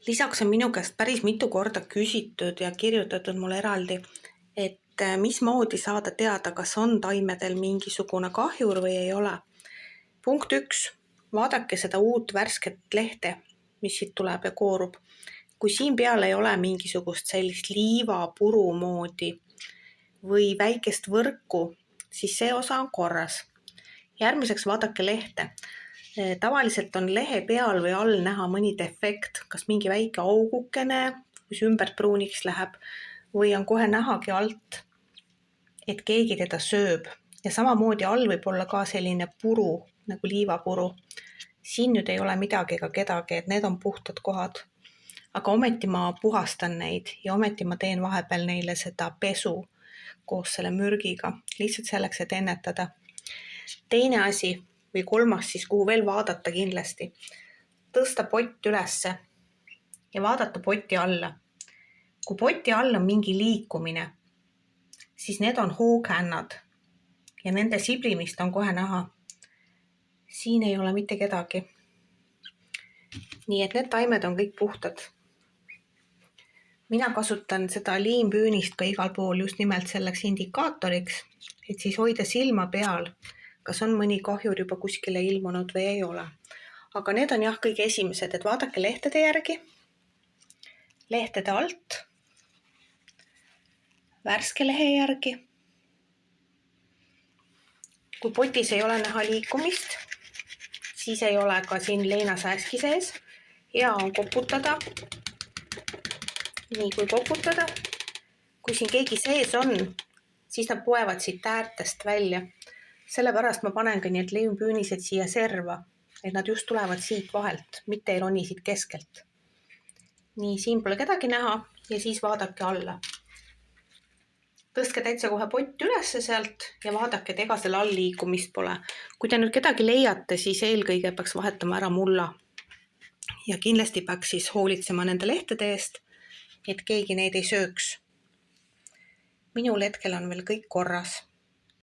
Lisaks on minu käest päris mitu korda küsitud ja kirjutatud mulle eraldi, et mismoodi saada teada, kas on taimedel mingisugune kahjur või ei ole. Punkt 1. Vaadake seda uut värsket lehte, mis siit tuleb ja koorub. Kui siin peal ei ole mingisugust sellist liivapuru moodi või väikest võrku, siis see osa on korras. Järgmiseks vaadake lehte. Tavaliselt on lehe peal või all näha mõni defekt, kas mingi väike augukene, mis ümbert pruuniks läheb, või on kohe nähagi alt, et keegi teda sööb. Ja samamoodi all võib olla ka selline puru, nagu liivapuru. Siin nüüd ei ole midagi ega kedagi, et need on puhtad kohad. Aga ometi ma puhastan neid ja ometi ma teen vahepeal neile seda pesu koos selle mürgiga, lihtsalt selleks, et ennetada. Teine asi või kolmas siis, kuhu veel vaadata kindlasti, tõsta pott ülesse ja vaadata poti alla. Kui poti all on mingi liikumine, siis need on hooghännad ja nende siblimist on kohe näha. Siin ei ole mitte kedagi. Nii et need taimed on kõik puhtad. Mina kasutan seda liimpüünist ka igal pool just nimelt selleks indikaatoriks, et siis hoida silma peal, kas on mõni kahjur juba kuskile ilmunud või ei ole. Aga need on jah kõige esimesed, et vaadake lehtede järgi, lehtede alt, värske lehe järgi. Kui potis ei ole näha liikumist, siis ei ole ka siin leinasääski sees. Hea on koputada. Nii kui koputada, kui siin keegi sees on, siis nad poevad siit äärtest välja. Sellepärast ma panen ka need liimpüünised siia serva, et nad just tulevad siit vahelt, mitte ei roni siit keskelt. Nii, siin pole kedagi näha ja siis vaadake alla. Tõstke täitsa kohe pott ülesse sealt ja vaadake, et ega selle all liikumist pole. Kui te nüüd kedagi leiate, siis eelkõige peaks vahetama ära mulla. Ja kindlasti peaks siis hoolitsema nende lehtede eest, et keegi neid ei sööks. Minul hetkel on veel kõik korras.